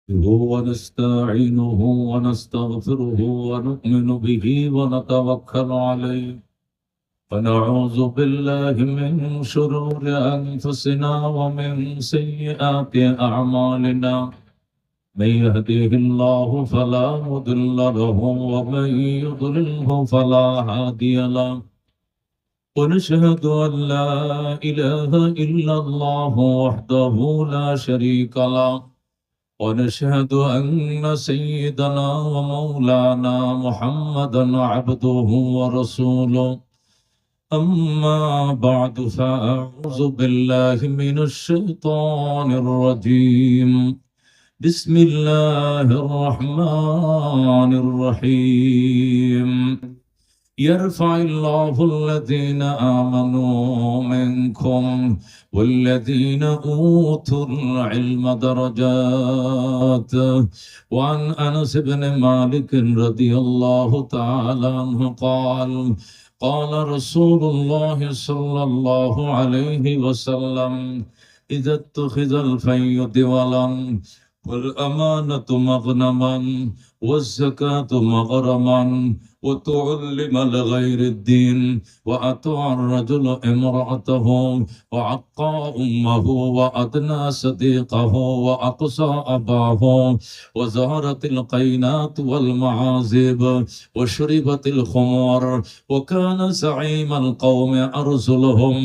ونستعينه ونستغفره ونؤمن به ونتوكل عليه ونعوذ بالله من شرور أنفسنا ومن سيئات أعمالنا من يهديه الله فلا مضل له ومن يضلله فلا هادي له ونشهد أن لا إله إلا الله وحده لا شريك له ونشهد أن سيدنا ومولانا محمدا عبده ورسوله أما بعد فأعوذ بالله من الشيطان الرجيم بسم الله الرحمن الرحيم يرفع الله الذين آمنوا منكم والذين أوتوا العلم درجات وعن أنس بن مالك رضي الله تعالى عنه قال قال رسول الله صلى الله عليه وسلم إذا اتخذ الفي دولا والأمانة مغنما والزكاة مغرما وتعلم لغير الدين وأطاع الرجل امرأته وعقى أمه وأدنى صديقه وأقصى أباه وزهرت القينات والمعازب وشربت الخمر وكان زعيم القوم أرسلهم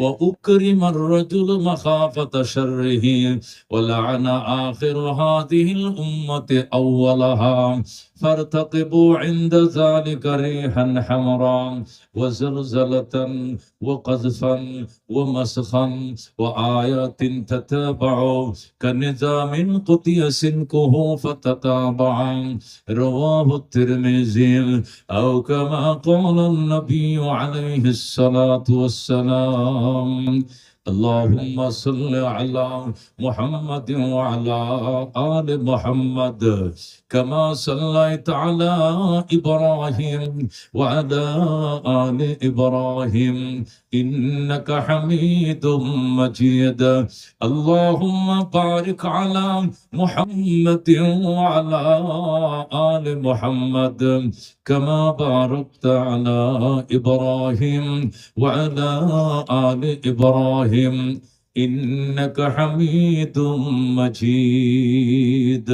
وأكرم الرجل مخافة شره ولعن آخر هذه الأمة أولها فارتقبوا عند ذلك ريحا حمراء وزلزلة وقذفا ومسخا وآيات تتابع كنظام قطي سنكه فتتابع رواه الترمذي أو كما قال النبي عليه الصلاة والسلام اللهم صل على محمد وعلى آل محمد كما صليت على إبراهيم وعلى آل إبراهيم إنك حميد مجيد اللهم بارك على محمد وعلى آل محمد كما باركت على إبراهيم وعلى آل إبراهيم إنك حميد مجيد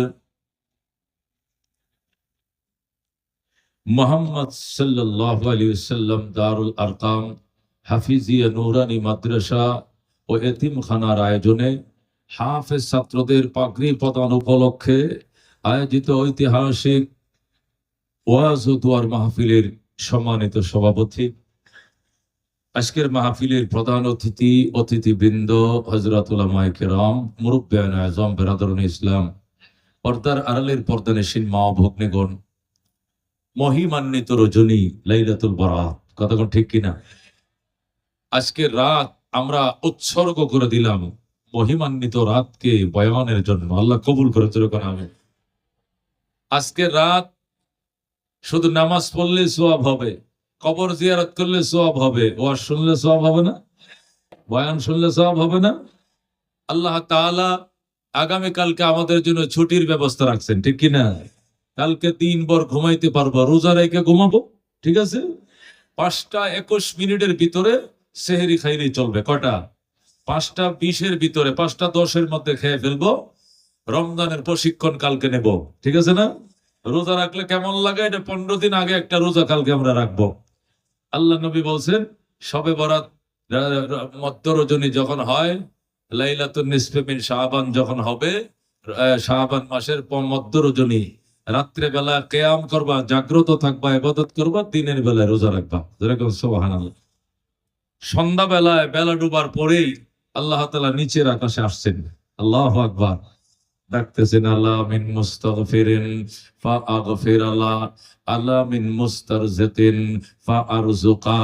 মোহাম্মদ সাল্লাল্লাহু আলাইহি ওয়াসাল্লাম দারুল আরকাম হাফিজিয়া নুরানি মাদ্রাসা ও এতিমখানার আয়োজনে হাফেজ ছাত্রদের পাগড়ি প্রদান উপলক্ষে আয়োজিত ঐতিহাসিক ওয়াজ ও দুয়ার মাহফিলের সম্মানিত সভাপতি, আজকের মাহফিলের প্রধান অতিথিবৃন্দ, হযরত উলামায়ে কেরাম, মুরব্বিয়ান আযম, বেরাদরানে ইসলাম, পর্দার আড়ালের পর্দানশীন মা ও ভগ্নীগণ, মহিমান্বিত রজনী লাইলাতুল বারাত, কথা কোন ঠিক কিনা? আজকের রাত আমরা উৎসর্গ করে দিলাম মহিমান্বিত রাতকে বয়ানের জন্য। আল্লাহ কবুল করে চিরকাল আমিন। আজকের রাত শুধু নামাজ পড়লে সওয়াব হবে, কবর জিয়ারত করলে সওয়াব হবে, ওয়াজ শুনলে সওয়াব হবে না, বয়ান শুনলে সওয়াব হবে না। আল্লাহ তাআলা আগামী কালকে আমাদের জন্য ছুটির ব্যবস্থা রাখছেন, ঠিক কিনা? কালকে দিনভর ঘুমাইতে পারবো, রোজা রেখে ঘুমাবো, ঠিক আছে? 5:21 ভিতরে সেহরি খাইলেই চলবে। কটা? 5:20 ভিতরে, 5:10 মধ্যে খেয়ে ফেলবো। রমজানের প্রশিক্ষণ কালকে নেব, ঠিক আছে না? রোজা রাখলে কেমন লাগে এটা 15 দিন আগে একটা রোজা কালকে আমরা রাখবো। আল্লাহ নবী বলছেন শবে বরাত মধ্য রজনী যখন হয়, লাইলাতুন নিসফে মিন শাবান যখন হবে, শাবান মাসের মধ্য রজনী, রাত্রে বেলা কিয়াম করবা, জাগ্রত থাকবা, ইবাদত করবা, দিনের বেলায় রোজা রাখবা। যেরকম সুবহানাল্লাহ। সন্ধ্যা বেলায় বেলা ডুবার পরেই আল্লাহ তাআলা নিচের আকাশে আসছেন। আল্লাহু আকবার। ডাকতেছেন আলা মিন মুস্তাগফিরিন ফাআগফির আলা, আলা মিন মুস্তারজিকিন ফাআরযুকা,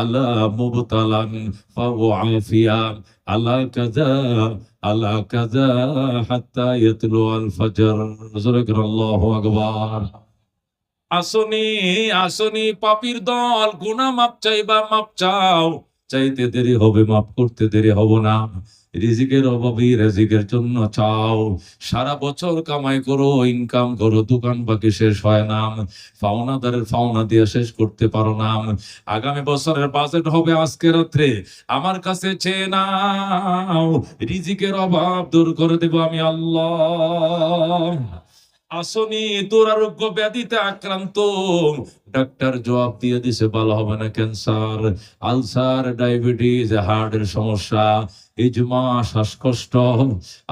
আলা মুবতালান ফাউআফিয়া, আলা কাযা আলা কাযা হাত্তা ইয়াতলু আল ফজর। আল্লাহু আকবার। আসনি আসনি পাপীর দল, গুনাহ মাপ চাইবা, মাপ চাও, চাইতে দেরি হবে, মাপ করতে দেরি হবে না। রিজিকের অভাবী রিজিকের জন্য চাও, সারা বছর কামাই করো, ইনকাম করো, দোকান বাকি শেষ হয় না, পাওনাদারের পাওনা দিয়ে শেষ করতে পারো না। আগামী বছরের বাজেট হবে আজকে রাত্রে, আমার কাছে চেয়ে নাও, রিজিকের অভাব দূর করে দেব আমি আল্লাহ। আসনি দুরারোগ্য ব্যাধিতে আক্রান্ত, ডাক্তার জবাব দিয়ে দিছে ভালো হবে না, ক্যান্সার, আলসার, ডায়াবেটিস, হার্টের সমস্যা, ইজমা, শ্বাসকষ্ট।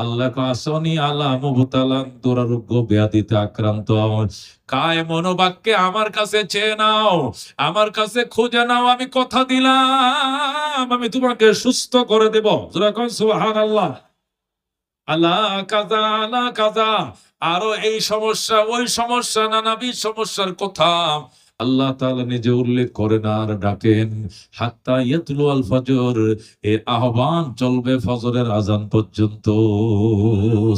আল্লাহ আসনি আলা মুবতালান, দুরারোগ্য ব্যাধিতে আক্রান্ত, কায় মনোবাক্যে আমার কাছে চেয়ে নাও, আমার কাছে খুঁজে নাও, আমি কথা দিলাম আমি তোমাকে সুস্থ করে দেব। যেরকম সুবহানাল্লাহ। আল্লাহ কাজা আল্লাহ কাজা, আরো এই সমস্যা ওই সমস্যা, নানাবিধ সমস্যার কথা আল্লাহ তাআলা নিজে উল্লেখ করেন আর ডাকেন। হাত্তা ইয়াতলু আল ফজর, এর আহ্বান চলবে ফজরের আজান পর্যন্ত।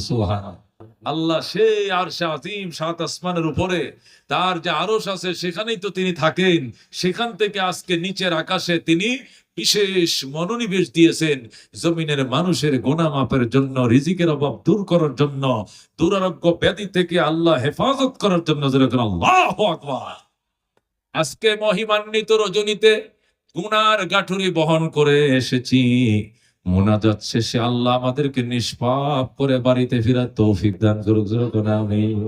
সুবহানাল্লাহ। আল্লাহ সেই আরশে আজিম, সাত আসমানের উপরে তার যে আরশ আছে সেখানেই তো তিনি থাকেন, সেখান থেকে আজকে নিচের আকাশে তিনি বিশেষ মনোনিবেশ দিয়েছেন জমিনের মানুষের গুনাহ মাপের জন্য, রিজিকের অভাব দূর করার জন্য, দুরারোগ্য ব্যাধি থেকে আল্লাহ হেফাজত করার জন্য। যেরকম আল্লাহু আকবার। আজকে মহিমান্বিত রজনীতে গুনার গাঠুরি বহন করে এসেছি, মুনাজাত শেষে আল্লাহ আমাদেরকে নিষ্পাপ করে বাড়িতে ফেরার তৌফিক দান করুক। যেরকম আমিন।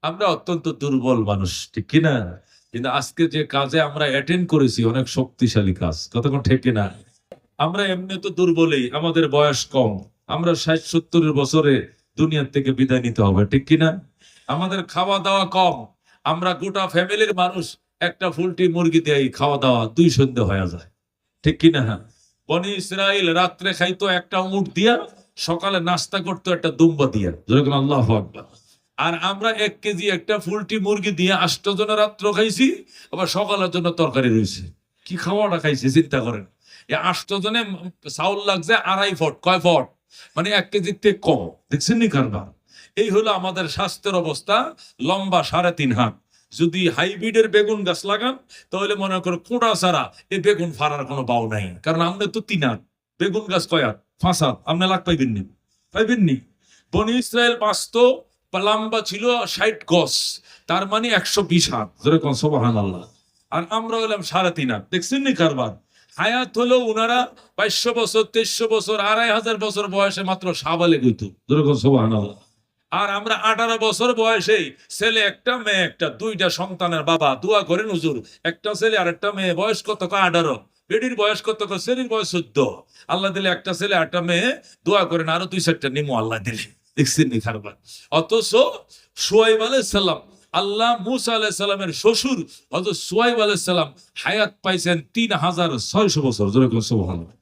আমরা অত্যন্ত দুর্বল মানুষ, ঠিক কিনা? কিন্তু আজকে যে কাজে আমরা অ্যাটেন্ড করেছি অনেক শক্তিশালী কাজ, কতক্ষণ ঠিক কিনা? আমরা এমনি তো দুর্বলই, আমাদের বয়স কম, আমরা 60-70 বছরে দুনিয়ার থেকে বিদায় নিতে হবে, ঠিক কিনা? আমাদের খাওয়া দাওয়া কম, আমরা গোটা ফ্যামিলির মানুষ একটা ফুলটি মুরগি দিয়ে খাওয়া দাওয়া 2 সন্ধ্যে হয়ে যায়, ঠিক কিনা? বনি ইসরাইল রাত্রে খাইতো একটা উট দিয়া, সকালে নাস্তা করতো একটা দুম্বা দিয়া। যেরকম আল্লাহু আকবার। আর আমরা 1 কেজি একটা ফুলটি মুরগি দিয়ে 8 জনের রাত্র খাইছি, আবার সকালের জন্য তরকারি রয়েছে। কি খাওয়াটা খাইছি চিন্তা করেন। এই 8 জনে চাউল লাগছে 2.5 ফট, কয় ফট? মানে 1 কেজির থেকে কম। দেখছেন নি কারবার? এই হলো আমাদের স্বাস্থ্যের অবস্থা। লম্বা 3.5 হাত। যদি হাইব্রিডের বেগুন গাছ লাগান তাহলে মনে করো কোড়া ছাড়া এই বেগুন ফাড়ার কোনো বাউ নাই, কারণ আপনি তো 3 হাত, বেগুন গাছ কয় হাত? 5 হাত। আপনি লাগ পাইবেননি, পাইবেননি। বনি ইসরায়েল বাঁচতো, লম্বা ছিল 60 গজ, তার মানে 120 হাত। যেরকম সুবহানাল্লাহ। আর আমরা হলাম 3.5 হাত। দেখছেন নি কারবার? হায়াত হলো উনারা 2200 বছর, 2300 বছর, 2500 বছর বয়সে মাত্র সাবালে গইতো। যেরকম সুবহানাল্লাহ। আর আমরা 18 বছর বয়সেই ছেলে একটা মেয়ে একটা, 2টা সন্তানের বাবা। দোয়া করেন হুজুর, একটা ছেলে আর একটা মেয়ে, বয়স কত? 18। বেডির বয়স কত? ছেলের বয়স 14। আল্লাহ দিলে একটা ছেলে একটা মেয়ে, দোয়া করেন আরো 2-4টা নিমো আল্লাহ দিলে। দেখছেন নি খারবার? অথচ শুআইব আলাইহিস সালাম, আল্লাহ মুসা আলাইহিস সালামের শ্বশুর হযরত শুআইব আলাইহিস সালাম হায়াত পাইছেন 3600 বছর। যেরকম সুবহানাল্লাহ।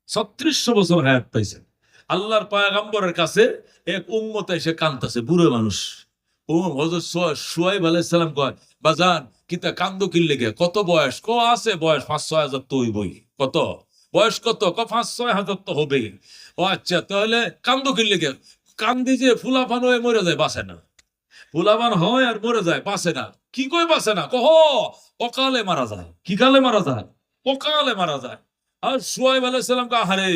3600 বছর হায়াত পাইছেন। আল্লাহর পয়গম্বরের কাছে এক উম্মত এসে কাঁদতেছে, বুড়ো মানুষ। ও হযরত শুআইব আলাইহিস সালাম কয়, বাজান কিতা কান্দো কি লেগে? কত বয়স? আছে বয়স 5-6 হাজার তো হইবই। কত বয়স? কত? 5-6 হাজার তো হবে। ও আচ্ছা, তাহলে কান্দো কি লেগে? কান্দি যে ফুলাফান হয়ে মরে যায়, বাঁচে না। ফুলাফান হয় আর মরে যায়, বাঁচে না। কি কই বাঁচে না? অকালে মারা যায়। কি কালে মারা যায়? অকালে মারা যায়। আর শুআইব আলাইহিস সালাম কে, আহারে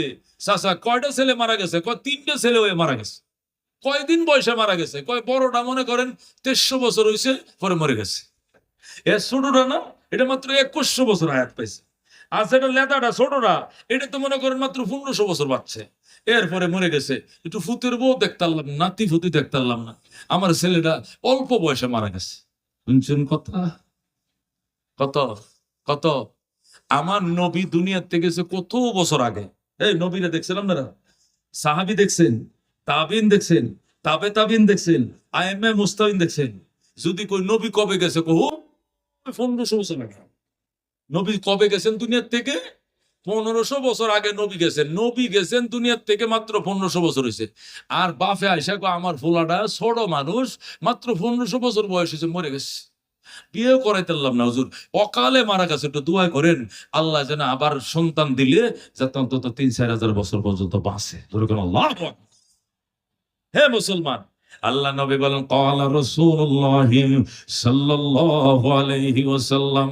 চাচা কয়টা ছেলে মারা গেছে? কয় 3টে ছেলে হয়ে মারা গেছে। কয়দিন বয়সে মারা গেছে? কয় বড়টা মনে করেন 2300 বছর হয়েছে, পরে মরে গেছে। এ ছোটটা না, এটা মাত্র 2100 বছর হায়াত পাইছে। আর সেটা লেদাটা ছোটটা, এটা তো মনে করেন মাত্র 1500 বছর বাঁচছে, এরপরে মরে গেছে। একটু ফুতের বউ দেখতাম না, নাতি ফুতি দেখতাম না। আমার ছেলেটা অল্প বয়সে মারা গেছে। শুনছেন কথা? কত কত? আমার নবী দুনিয়ার থেকে গেছে কত বছর আগে। এই নবীরা দেখছেন আপনারা? সাহাবী দেখছেন, তাবিন দেখছেন, তাবে তাবিন দেখছেন, আইএমএ মুস্তাহিন দেখছেন। যদি কই নবী কবে গেছে, কহু 1500 বছর আগে। নবী কবে গেছেন দুনিয়ার থেকে? 1500 বছর আগে নবী গেছেন। নবী গেছেন দুনিয়ার থেকে মাত্র 1500 বছর হয়েছে। আর বাপে আইসা কয় আমার ফোলাটা ছোট মানুষ, মাত্র 1500 বছর বয়স হয়েছে, মরে গেছে। বিয়েও করাইতে পারলাম না হুজুর, অকালে মারা গেছে। একটু দোয়া করেন আল্লাহ যেন আবার সন্তান দিলে যাতে অন্তত 3-4 হাজার বছর পর্যন্ত বাঁচে। আল্লাহ। হে মুসলমান, আল্লাহ নবী বলেন ক্বালা রাসূলুল্লাহ সাল্লাল্লাহু আলাইহি ওয়াসাল্লাম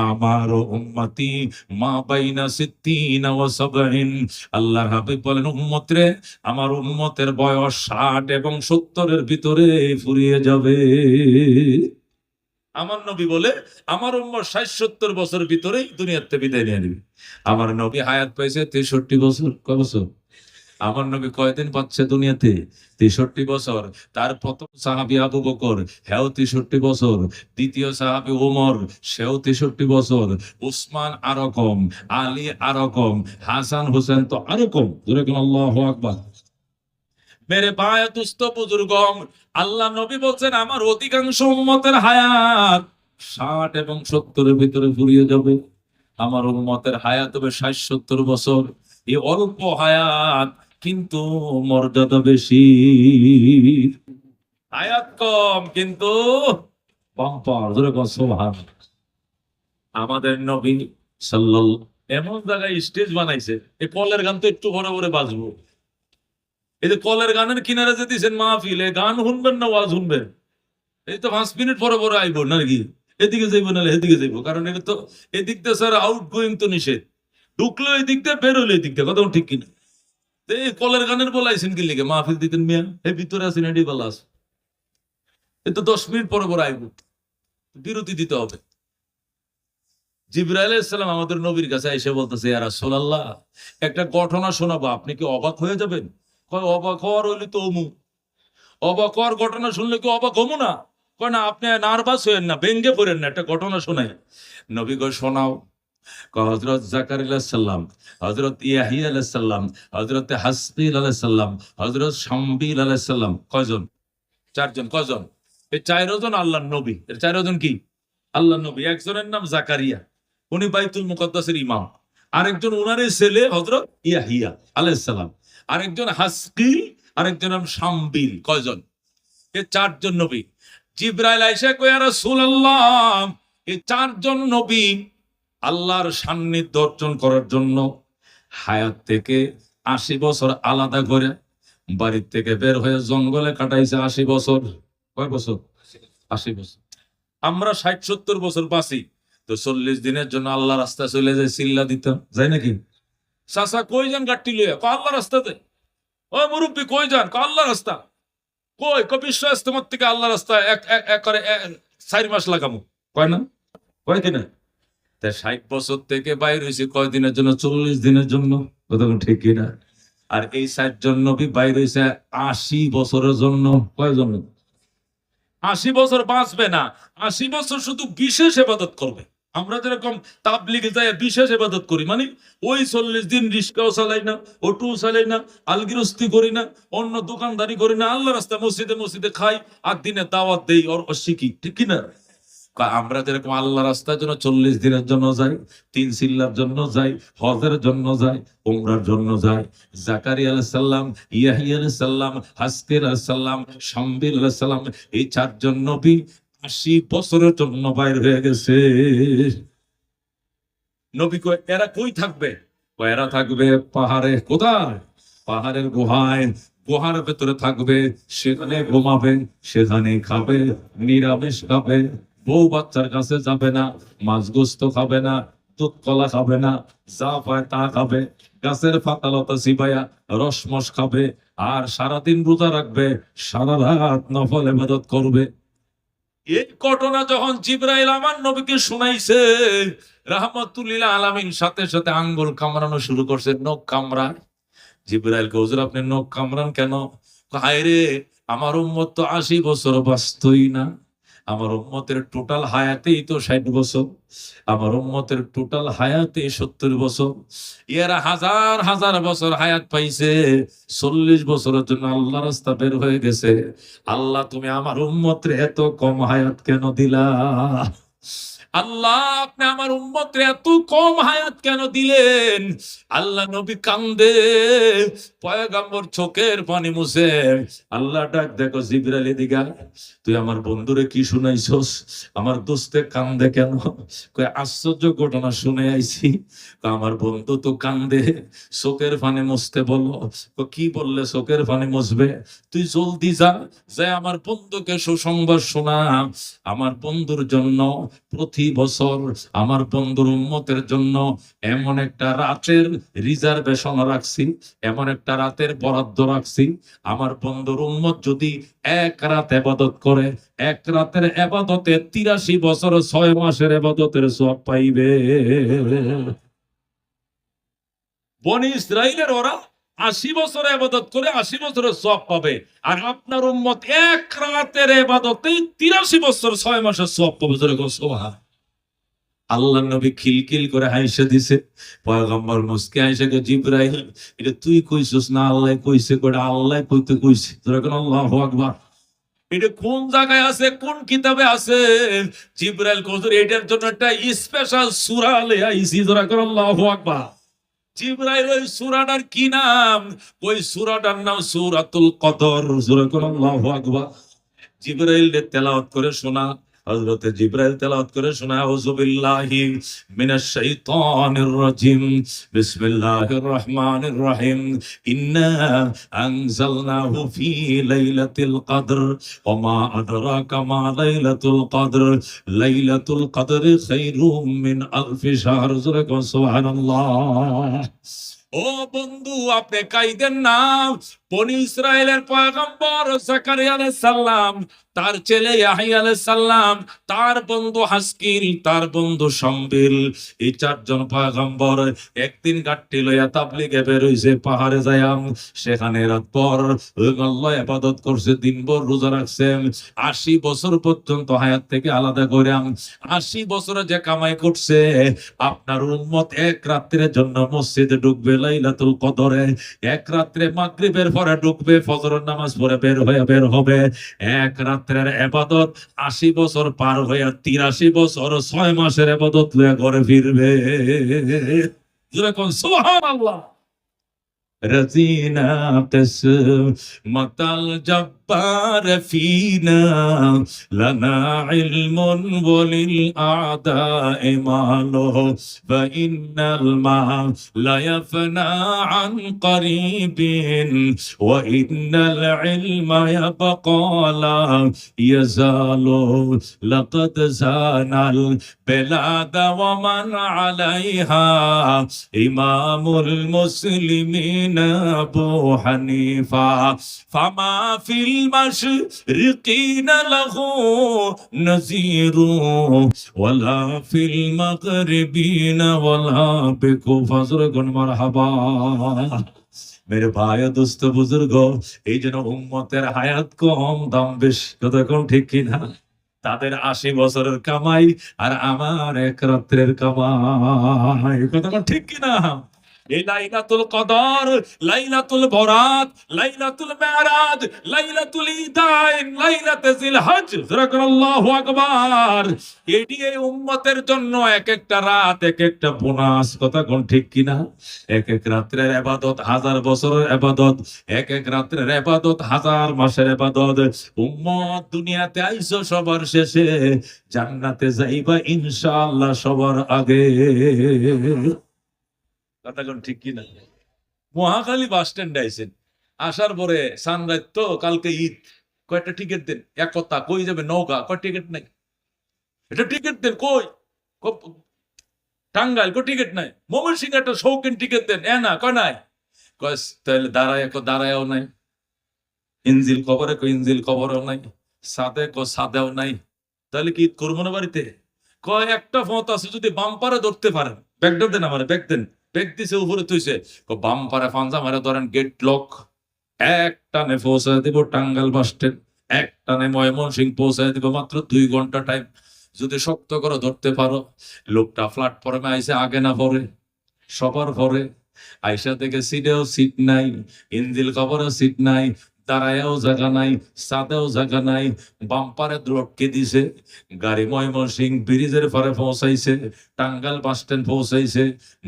আমার উম্মতি মা বাইনা 60 ওয়া 70। আল্লাহর হাবিব বলেন উম্মত রে, আমার উম্মতের বয়স 60 এবং 70 এর ভিতরে ফুরিয়ে যাবে। আমার নবী বলে আমার উম্মত 60-70 বছর ভিতরেই দুনিয়াতে বিদায় নিয়ে নেবে। আমার নবী হায়াত পাইছে 63 বছর। কয় বছর? আমার নবী কয়দিন পাচ্ছে দুনিয়াতে? 63 বছর। তার প্রথম সাহাবী আবু বকর, হেও 63 বছর। দ্বিতীয় সাহাবী ওমর, সেও 63 বছর। উসমান আরো কম, আলী আরো কম, হাসান হোসেন তো আরো কম। জোরে কোন আল্লাহু আকবার। মেরে ভাই দুস্থ বুজুর্গম, আল্লাহ নবী বলছেন আমার অধিকাংশ উম্মতের হায়াত 60 এবং 70 এর ভিতরে ফুরিয়ে যাবে। আমার উম্মতের হায়াত হবে 60-70 বছর। এই অল্প হায়াত কিন্তু মর্যাদা বেশি। হায়াত কম কিন্তু বাম্পার। জোরে বল সুবহানাল্লাহ। আমাদের নবী সাল্লাল্লাহু এমন জায়গায় স্টেজ বানাইছে, এই কলের গান তো একটু ভরে ভরে বাজবো। এই যে কলের গানের কিনারে যে দিচ্ছেন মাহফিলে, গান শুনবেন না ওয়াজ শুনবেন? এই তো 5 মিনিট পরে পরে আইব নাকি, এদিকে যাইবো নাহলে এদিকে যাইবো, কারণ এটা তো এদিক দিয়ে স্যার আউট গোয়িং তো নিষেধ। ঢুকলো এদিক দিয়ে, বেরোলো এদিক দিয়ে, কথা ঠিক কিনা? তো এই কলের গানের বলাইছেন কি লিখে মাহফিল দিতেন মিয়া? এই ভিতরে আছেন এডি বলা আছে, এই তো 10 মিনিট পরে পরে আইব, বিরতি দিতে হবে। জিবরাইল আলাইহিস সালাম আমাদের নবীর কাছে এসে বলতেছে ইয়া রাসূলুল্লাহ, একটা ঘটনা শোনাবো, আপনি কি অবাক হয়ে যাবেন? কয় অবাক হওয়ার হইলে তো অমুক। অবাক হওয়ার ঘটনা শুনলে কি অবাক হবো না? কয় না, আপনি নার্ভাস হইেন না, ভেঙ্গে পড়েন না, একটা ঘটনা শোনাই। নবী কয় শোনাও। হযরত জাকারিয়া আলাইহিস সালাম, হযরত ইয়াহিয়া আলাইহিস সালাম, হযরত হাসকিল আলাইহিস সালাম, হযরত শামবিল আলাইহিস সালাম, কয়জন? 4 জন। কয়জন? এই 4 জন আল্লাহর নবী। এর 4 জন কি? আল্লাহর নবী। একজনের নাম জাকারিয়া, উনি বাইতুল মুকাদ্দাসের ইমাম। আরেকজন উনারই ছেলে হযরত ইয়াহিয়া আলাইহিস সালাম। আরেকজন হাসকিল, আরেকজন নাম শামবিল। কয়জন? এই 4 জন নবী। জিবরাইল আইসা কয় ইয়া রাসূলুল্লাহ, এই 4 জন নবী আল্লাহর সান্নিধ্য অর্জন করার জন্য হায়াত থেকে 80 বছর আলাদা করে বাড়ির থেকে বের হয়ে জঙ্গলে কাটাইছে 80 বছর। কয় বছর? 80 বছর। আমরা 60-70 বছর বাঁচি, তো 40 দিনের জন্য আল্লাহ রাস্তা চলে যায়, চিল্লা দিতাম, যাই নাকি? চাচা কই যান গাড়ি লইয়া? আল্লাহ রাস্তাতে। ও মুরব্বী কই যান? আল্লাহ রাস্তা। কই? বিশ্ব ইস্তেমার থেকে আল্লাহ রাস্তা এক করে 4 মাস লাগামু। কয় না? কয় দিনে? তাই 60 বছর থেকে বাইর হয়েছে কয়দিনের জন্য? 40 দিনের জন্য। কথা ঠিক কিনা? আর এই 60 জন নবী বাইর হয়েছে 80 বছরের জন্য। কয় জন্য? 80 বছর বাঁচবে না, 80 বছর শুধু বিশেষ ইবাদত করবে। আমরা যেরকম তাবলিগে যাই বিশেষ ইবাদত করি, মানে ওই 40 দিন রিস্কাও চালাই না, অটোও চালাই না, আলগিরস্তি করি না, অন্য দোকানদারি করি না, আল্লাহ রাস্তায় মসজিদে মসজিদে খাই, আর দিনে দাওয়াত দেই আর শিখি, ঠিক কিনা? আমরা যেরকম আল্লাহ রাস্তার জন্য 40 দিনের জন্য যাই, 3 চিল্লার জন্য যাই, হজের জন্য যাই, উমরার জন্য যাই। জাকারিয়া আলাইহিস সালাম, ইয়াহিয়া আলাইহিস সালাম, হাসকিল আলাইহিস সালাম, শামবিল আলাইহিস সালাম, এই 4 জন নবী 80 বছরের জন্য বাইর হয়ে গেছে। নবী কয় এরা কই থাকবে? কয় এরা থাকবে পাহাড়ে। কোথায়? পাহাড়ের গুহায়। গুহার ভেতরে থাকবে, সেখানে ঘুমাবে, সেখানে খাবে, নিরামিষ খাবে, বউ বাচ্চার কাছে যাবে না, মাছ গোস্ত খাবে না, দুধ কলা খাবে না, যা পায় তা খাবে, গাছের পাতালতা চিবাইয়া রসমস খাবে, আর সারাদিন রোজা রাখবে, সারা রাত নফল ইবাদত করবে। এই ঘটনা যখন জিবরাইল আমার নবীকে শুনাইছে, রাহমাতুল্লিল আলামিন সাথে সাথে আঙ্গুল কামড়ানো শুরু করছে, নখ কামড়ায়। জিবরাইলকে হুজুর আপনি নখ কামড়ান কেন? হায় রে, আমার উম্মত তো 80 বছর বাঁচতই না। আমার উম্মতের টোটাল হায়াতেই তো 60 বছর, আমার উম্মতের টোটাল হায়াতে 70 বছর। এরা হাজার হাজার বছর হায়াত পাইছে, 40 বছরের জন্য আল্লাহ রাস্তা বের হয়ে গেছে। আল্লাহ তুমি আমার উম্মতের এত কম হায়াত কেন দিলা? আল্লাহ আপনি আমার উম্মতের এত কম হায়াত কেন দিলেন? আল্লাহ নবী কান্দে, পয়গম্বর চোখের পানি মুছে। আল্লাহ ডাক দেখো জিবরাইল এদিকে আয়। তুই আমার বন্ধুরে কি শুনাইছস? আমার দোস্তে কান্দে কেন? কয় আশ্চর্য ঘটনা শুনে আইছি। আমার বন্ধু তো কান্দে, চোখের পানি মুছতে বলো। কি বললে চোখের পানি মুছবে? তুই জলদি যা, যে আমার বন্ধুকে সুসংবাদ শোনা। আমার বন্ধুর জন্য প্রতি বছর আমার বন্ধুর উম্মতের জন্য এমন একটা রাতের রিজার্ভেশন রাখছি, এমন একটা রাতের বরাদ্দ রাখছি। আমার বন্ধুর উম্মত যদি এক রাত ইবাদত করে, এক রাতের ইবাদতে 83 বছর 6 মাসের ইবাদতের সওয়াব পাইবে। বনি ইসরাইলের ওরা 80 বছর ইবাদত করে 80 বছরের সওয়াব পাবে, আর আপনার উম্মত এক রাতের ইবাদতে 83 বছর 6 মাসের সওয়াব পাবে। সুবহান। আল্লাহ নবী খিলখিল করে হাসে দিছে। পয়গম্বর মুস্কে হাসে গে, জিবরাইল এটা তুই কইছস না আল্লাহ কইছে? কইটা আল্লাহ কইতে কইছে। যেরকম আল্লাহু আকবার। এটা কোন জায়গায় আছে, কোন কিতাবে আছে? জিবরাইল কইছে এটার জন্য একটা স্পেশাল সূরা লইয়া আইছি। যেরকম আল্লাহু আকবার। জিবরাইল ওই সূরাটার কি নাম? ওই সূরাটার নাম সূরাতুল কদর। যেরকম আল্লাহু আকবার। জিবরাইল তেলাওয়াত করে শোনা। হযরত জিবরাইল তেলাওয়াত করে শোনা, আউযু বিল্লাহি মিনাশ শাইতানির রাজিম, বিসমিল্লাহির রহমানির রহিম, ইন্না আনজালনাহু ফি লাইলাতিল কদর ওয়া মা আদরাকা মা লাইলাতুল কদর, লাইলাতুল কদরি খায়রুম মিন আলফি শাহর। সুবহানাল্লাহ। ও বন্ধু আপনি কাইদেন না। বনি ইসরায়েলের পয়গম্বর জাকারিয়া আলাইহিস সালাম, তার ছেলে ইয়াহইয়া আলাইহিস সালাম, তার বন্ধু হাসকিল, তার বন্ধু শামবিল, এই চারজন পয়গম্বর একদিন গাট্টি লইয়া তাবলীগে বের হইছে পাহাড়ে যায়া। সেখানে রাত পর আল্লাহ ইবাদত করছে, দিনভর রোজা রাখছে। 80 বছর পর্যন্ত হায়াত থেকে আলাদা করে 80 বছরে যে কামাই করছে। আপনার উম্মত এক রাত্রের জন্য মসজিদে ঢুকবে লাইলাতুল কদরে, এক রাত্রে মাগরিবের পরে ঢুকবে, ফজরের নামাজ পড়ে বের হবে। এক রাত্রের ইবাদত 80 বছর পার হয়ে 83 বছর 6 মাসের ইবাদত লয়ে ঘরে ফিরবে। যেরকম সুবহানাল্লাহ। رزينا قسمة الجبار فينا لنا علم وللأعداء ماله فإن الماء لا يفنى عن قريب وإن العلم يبقى لا يزال لقد زان البلاد ومن عليها إمام المسلمين أبو حنيفة فما في المشرقين له نذير ولا في المغربين ولا بكفر مرحبا। मेरे भाई दोस्त बुजुर्ग, এই জন্য উম্মতের হায়াত কম দাম বেশি। কথা কোন ঠিক কিনা? তাদের 80 বছরের কামাই আর আমার এক রাত্রের কামাই। কথা কোন ঠিক কিনা? এই লাইলাতুল কদর, লাইলাতুল বরাত, লাইলাতুল মেরাজ, লাইলাতুল ঈদাইন, লাইলাতুল জিলহজ। আল্লাহু আকবার। এটি এই উম্মতের জন্য এক একটা রাত এক একটা বোনাস। কথা কোন ঠিক কিনা? এক এক রাত্রের ইবাদত 1000 বছরের ইবাদত, এক এক রাত্রের ইবাদত 1000 মাসের ইবাদত। উম্মত দুনিয়াতে আইছো সবার শেষে, জান্নাতে যাইবা ইনশাআল্লাহ সবার আগে। কথা কোন ঠিক কিনা? মহাখালী বাস স্ট্যান্ডে আইছেন, আসার পরে সানরাইজ তো কালকে ঈদ, কয়টা টিকিট দেন। এক কথা কই যাবে নৌকা, কয় টিকিট নাই। এটা টিকিট দেন কই? টাঙ্গাইল কই টিকিট নাই। ময়মনসিংহ একটা শৌখিন টিকিট দেন, এ না কয় নাই। কয় তাহলে দাঁড়ায়ও নাই। ইনজিল কবরে কয় ইনজিল কবরেও নাই। সাদে কয় সাদেও নাই। তাহলে কি ঈদ করবো না বাড়িতে? কয় একটা ফত আছে, যদি বাম্পারে ধরতে পারেন। ব্যাগ দেন, আমার ব্যাগ দেন। ব্যাগ দিছে উপরে তুইছে, বাম্পারে ফাঞ্জা মারে ধরেন, গেট লক। এক টানে পৌঁছায় দিব টাঙ্গাইল বাস স্ট্যান্ড, এক টানে ময়মনসিংহ পৌঁছায় দিব, মাত্র 2 ঘন্টা টাইম। যদি শক্ত করে ধরতে পারো। লোকটা প্ল্যাটফর্মে আইসে আগে না পরে, সবার পরে আইসা থেকে সিটেও সিট নাই, ইনজিল কবরেও সিট নাই। দাঁড়ায়ও জায়গা নাই, সাদেও জায়গা নাই, বাম্পারে লটকে দিছে। গাড়ি ময়মনসিংহ ব্রিজের পারে পৌঁছাইছে, টাঙ্গাইল বাস স্ট্যান্ড পৌঁছাইছে,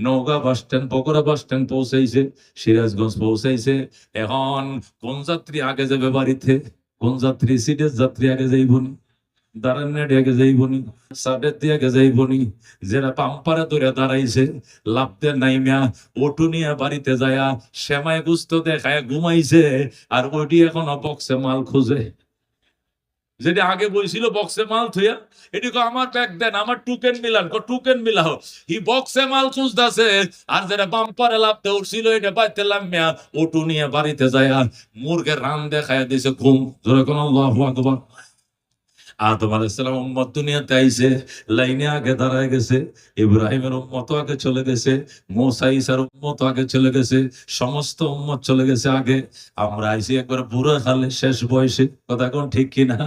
Naogaon bus stand, Bogura bus stand পৌঁছাইছে, সিরাজগঞ্জ পৌঁছাইছে। এখন কোন যাত্রী আগে যাবে বাড়িতে, কোন যাত্রী সিটের যাত্রী আগে যাইবনি, দাঁড়ানের আগে যাইবনি, সাবের দিয়ে আগে যাইবনি। যারা পাম্পারে ধরে দাঁড়াইছে লাভতে নাইমিয়া ওটু নিয়ে বাড়িতে যায়া সেমায় গুস্ত দেখায় ঘুমাইছে, আর ওটি এখন বক্সে মাল খুঁজে। যেটা আগে বলছিল বক্সে মাল থুয়া, এটি আমার ব্যাগ দেন, আমার টুকেন মিলান, টুকেন মিলাও, হি বক্সে মাল খুঁজতেছে। আর যেটা বাম্পারে লাভতে উঠছিল এটা বাইতে লামিয়া ওটু নিয়ে বাড়িতে যায় আর মুরগের রান দেখায় দিছে ঘুম। ধরে কোন আল্লাহু আকবার। আদম আলাইহিস সালাম উম্মত দুনিয়াতে আইছে, লাইনে আগে দাঁড়ায় গেছে, ইব্রাহিমের উম্মত আগে চলে গেছে, মুসা ঈসার উম্মত আগে চলে গেছে, সমস্ত উম্মত চলে গেছে আগে। আমরা আইছি একবার বুড়া খালে শেষ বয়সে, কথা কোন ঠিক কিনা?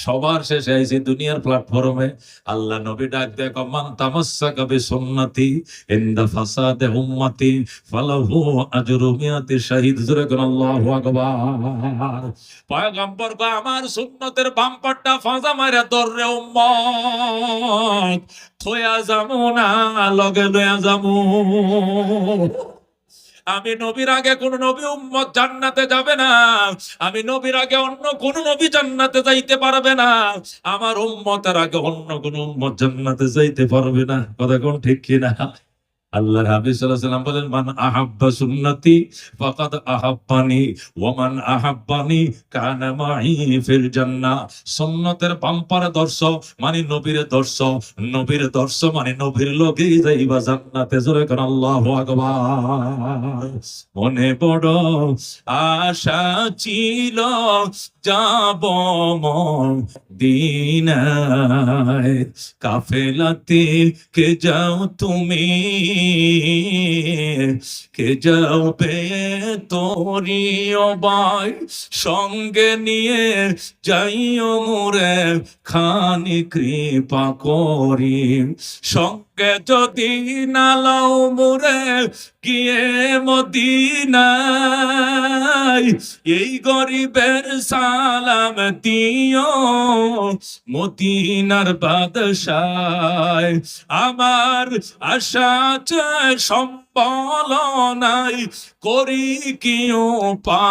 সবার শেষে আইছি দুনিয়ার প্ল্যাটফর্মে। আল্লাহ নবী ডাক দেখো, মান তামাসসাকা বিসুন্নতি ইনদা ফাসাদে উম্মতি ফালাহু আজরু মিয়াতি শাহিদ। জোরে কোন আল্লাহু আকবার। পয়গম্বর কয়, আমার সুন্নতের বাম্পারটা ফাঁজা মারে দররে উম্মত, থয়া যামু না লগে লয়া যামু। আমি নবীর আগে কোন নবী উম্মত জান্নাতে যাবে না, আমি নবীর আগে অন্য কোন নবী জান্নাতে যাইতে পারবে না, আমার উম্মতের আগে অন্য কোন উম্মত জান্নাতে যাইতে পারবে না। কথা কোন ঠিক কিনা? আল্লাহর হাবিব সাল্লাল্লাহু আলাইহি ওয়াসাল্লাম বলেন, মান আহাব্বা সুন্নতি ফাকাদ আহাব্বানি ওয়া মান আহাব্বানি কানা মাই ফিল জান্নাহ। সুন্নতের বাম্পারে দর্শ মানে নবীর দর্শ, নবীর দর্শ মানে নবীর লগেই যাইবা জান্নাতে। জোরে কোন আল্লাহু আকবার। মনে বড় আশা ছিল যাব মদিনায়, কাফেলাতে কে যাও তুমি, কে যাবে তোরি ও ভাই, সঙ্গে নিয়ে যাইও মোরে খানি কৃপা করি, সঙ্গে যদি না লাও মোরে গিয়ে মদিনায়, এই গরিবের সালাম দিও মদিনার বাদশায়। আমার আশা সম্বল নাই, করি কি উপায়,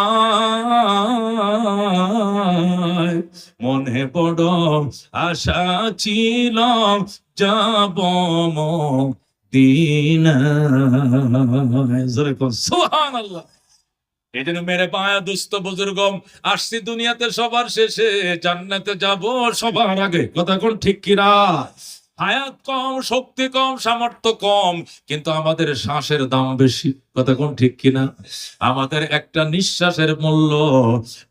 মনে বড় আশা ছিল যাব মদিনায়। জোরে কোন সুবহানাল্লাহ। এই জন্য মেরে পায়া দুস্থ বুজুর্গ, আসছি দুনিয়াতে সবার শেষে, জান্নাতে যাব সবার আগে। কথা কোন ঠিক কিনা? হায়াত কম, শক্তি কম, সামর্থ্য কম, কিন্তু আমাদের শ্বাসের দাম বেশি। কথা কোন ঠিক কিনা? আমাদের একটা নিঃশ্বাসের মূল্য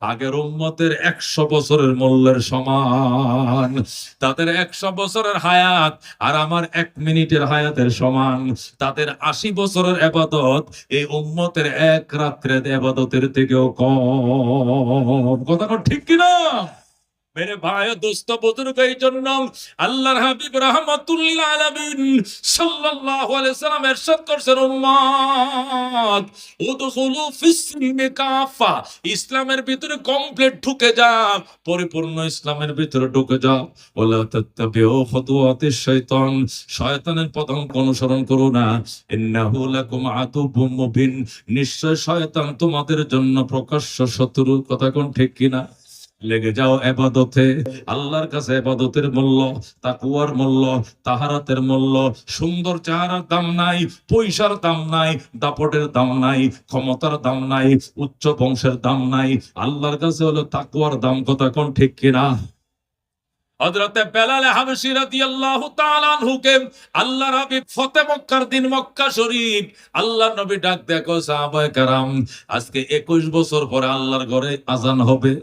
আগের উম্মতের 100 বছরের মূল্যের সমান। তাদের 100 বছরের হায়াত আর আমার 1 মিনিটের হায়াতের সমান। তাদের 80 বছরের ইবাদত এই উম্মতের 1 রাত্রের ইবাদতের থেকেও কম। কথা কোন ঠিক কিনা? মেরে ভাই দোস্ত বুজুর্গ, এই জন্য আল্লাহর হাবিব রাহমাতুল্লিল আলামিন সাল্লাল্লাহু আলাইহি সাল্লাম ইরশাদ করেছেন, উম্মত উদখুলু ফিস-সিলমি কাফা, ইসলামের ভিতরে কমপ্লিট ঢুকে যাও, পরিপূর্ণ ইসলামের ভিতরে ঢুকে যাও। ওয়ালা তাত্তাবিউ খুতুওয়াতিশ শাইতান, শয়তানের পদাঙ্ক অনুসরণ করো না। ইন্নাহু লাকুম আদুউম মুবিন, নিশ্চয় শয়তান তোমাদের জন্য প্রকাশ্য শত্রু। কথা কোন ঠিক কিনা? লেগে যাও ইবাদতে। আল্লাহর কাছে ইবাদতের মূল্য, তাকওয়ার মূল্য, তাহারাতের মূল্য। সুন্দর চেহারার দাম নাই, পয়সার দাম নাই, দাপটের দাম নাই, ক্ষমতার দাম নাই, উচ্চ বংশের দাম নাই। আল্লাহর কাছে হলো তাকওয়ার দাম। কথা কোন ঠিক কিনা? হযরতে বেলাল হাবশী রাদিয়াল্লাহু তাআলা আনহুকে আল্লাহর হাবিব ফতে মক্কার দিন মক্কা শরীফ আল্লাহর নবী ডাক দেখো, সাহাবায়ে কেরাম আজকে 21 বছর পরে আল্লাহর ঘরে আজান হবে,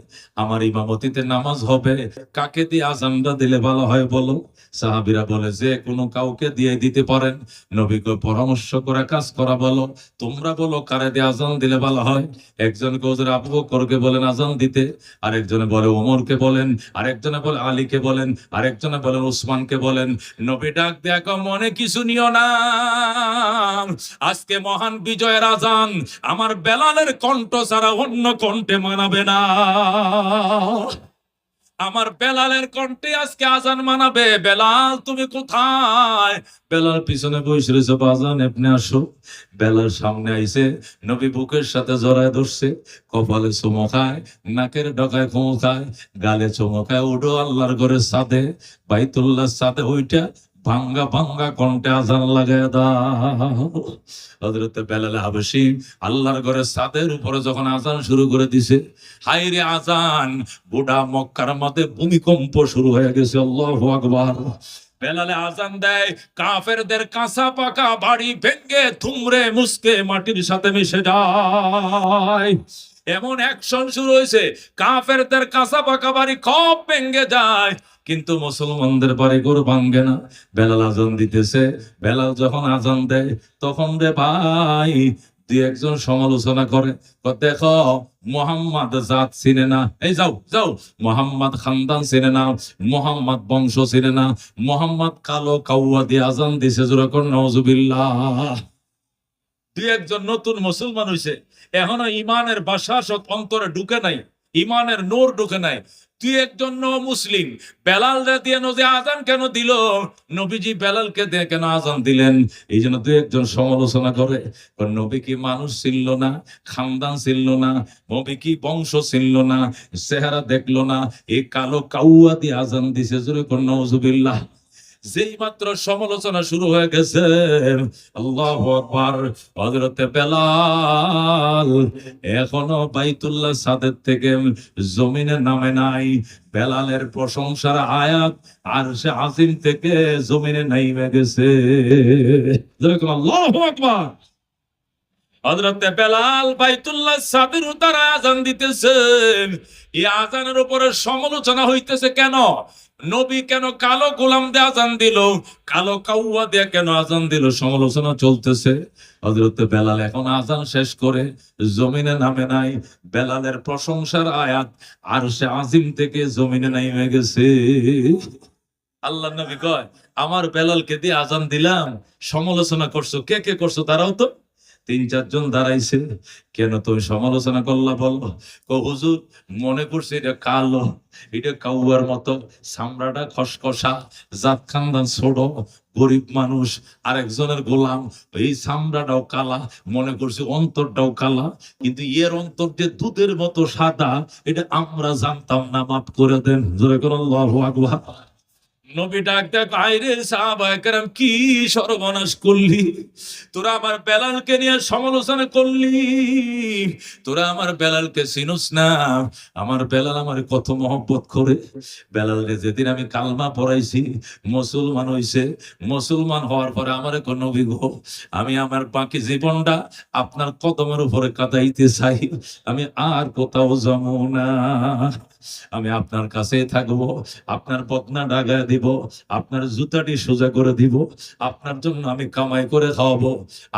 আমার ইমামতিতে নামাজ হবে, কাকে দিয়ে আজানটা দিলে ভালো হয় বলো? সাহাবীরা বলে, যে কোনো কাউকে দিয়ে দিতে পারেন। নবীকে পরামর্শ করে কাজ করা বলো, তোমরা বলো কারে দিয়ে আজান দিলে ভালো হয়। একজনকে হুজুর আবু বকরকে বলেন আজান দিতে, আরেকজনে বলে ওমরকে বলেন, আরেকজনে বলে আলীকে বলেন, বলেন, আরেকজনে বলেন উসমানকে বলেন। নবী ডাক দেখো, মনে কিছু নিও না, আজকে মহান বিজয়ের আজান আমার বেলালের কণ্ঠ ছাড়া অন্য কণ্ঠে মানাবে না। আমার বেলালের কণ্ঠে আজকে আজান মানাবে। বেলাল তুমি কোথায়? বেলাল পিছনে বসে রয়েছে, বাজান আপনি আসো। বেলাল সামনে আইছে, নবী বুকের সাথে জড়ায় ধরছে, কপালে চুমো খায়, নাকের ডকায় চুমো খায়, গালে চুমো খায়। উঠো আল্লাহর ঘরের ছাদে, বাইতুল্লাহ ছাদে ওইটা ভাঙ্গা ভাঙ্গা কণ্ঠে আজান লাগায় দাও। হযরত বেলাল হাবশী আল্লাহর ঘরের ছাদের উপরে যখন আজান শুরু করে দিছে, হায়রে আজান, গোটা মক্কার মধ্যে ভূমিকম্প শুরু হয়ে গেছে। আল্লাহু আকবার। বেলালে আজান দেয়, কাফেরদের কাঁচা পাকা বাড়ি ভেঙ্গে থুমরে মুসকে মাটির সাথে মিশে যায়। এমন অ্যাকশন শুরু হয়েছে, কাফেরদের কাঁচা পাকা বাড়ি সব ভেঙ্গে যায়, কিন্তু মুসলমানদের বাড়ি ঘর ভাঙ্গে না। বেলাল আজান দিতেছে, বেলাল যখন আজান দেয় তখন রে ভাই দুই একজন সমালোচনা করে, দেখো মোহাম্মদ জাত চিনে না, এই যাও যাও, মোহাম্মদ খানদান চিনে না, মোহাম্মদ বংশ চিনে না, মোহাম্মদ কালো কাউয়া দিয়ে আজান দিছে, যেরকম নওজুবিল্লাহ। দুই একজন নতুন মুসলমান হইছে, এখনো ইমানের বাসাস অন্তরে ঢুকে নাই, ইমানের নূর ঢুকে নাই। তুই একজন মুসলিম, বেলাল দিয়ে নদী আজান কেন দিল? নবীজি বেলালকে দিয়ে কেন আজান দিলেন? এই জন্য দুই একজন সমালোচনা করে, নবী কি মানুষ ছিল না, খানদান ছিল না, নবী কি বংশ ছিল না, চেহারা দেখলো না, এই কালো কাউয়া দিয়ে আজান দিছে, জোরে কোন নাউজুবিল্লাহ। যেই মাত্র সমালোচনা শুরু হয়ে গেছে, আল্লাহু আকবার, হযরতে বেলাল এখনো বাইতুল্লাহ ছাদের থেকে জমিনে নামে নাই। বেলালের প্রশংসার আয়াত আরশে আজিম থেকে জমিনে নাইমে গেছে। আল্লাহু আকবার। হযরতে বেলাল বাইতুল্লাহ ছাদের উতারা আজান দিতেছেন। এই আজানের উপরে সমালোচনা হইতেছে, কেন নবী কেন কালো গোলাম দিয়ে আজান দিল, কালো কাউয়া দিয়ে কেন আজান দিল, সমালোচনা চলতেছে। হযরতে বেলাল এখন আজান শেষ করে জমিনে নামে নাই, বেলালের প্রশংসার আয়াত আরশে আজিম থেকে জমিনে নাইমে গেছে। আল্লাহর নবী কয়, আমার বেলালকে দিয়ে আজান দিলাম, সমালোচনা করছো, কে কে করছো দাঁড়াও তো। তিন চারজন দাঁড়াইছে, কেন তুমি সমালোচনা করলা বলো? হুজুর মনে করছে এটা কালো, এটা কাউয়ার মতো, চামড়াটা খসখসা, জাত খানদান ছোট, গরিব মানুষ, আরেকজনের গোলাম, এই চামড়াটাও কালা, মনে করছে অন্তরটাও কালা, কিন্তু এর অন্তর যে দুধের মতো সাদা, এটা আমরা জানতাম না, মাফ করে দেন। জোরে করে আল্লাহু আকবার। নবী ডাক দেখ, আইরে সাহাবায়ে কেরাম, কি সর্বনাশ করলি তোরা, আমার বেলালকে নিয়ে সমালোচনা করলি, তোরা আমার বেলালকে চিনুস না। আমার বেলাল আমার কত মহব্বত করে। বেলালকে যেদিন আমি কালমা পড়াইছি, মুসলমান হইছে, মুসলমান হওয়ার পরে আমার কোন নবী গো, আমি আমার বাকি জীবনটা আপনার কদমের উপরে কাটাইতে চাই, আমি আর কোথাও যাবো না, আমি আপনার কাছে থাকবো, আপনার বদনা ডাগায় দিব, আপনার জুতাটি সোজা করে দিব, আপনার জন্য আমি কামাই করে খাওয়াবো।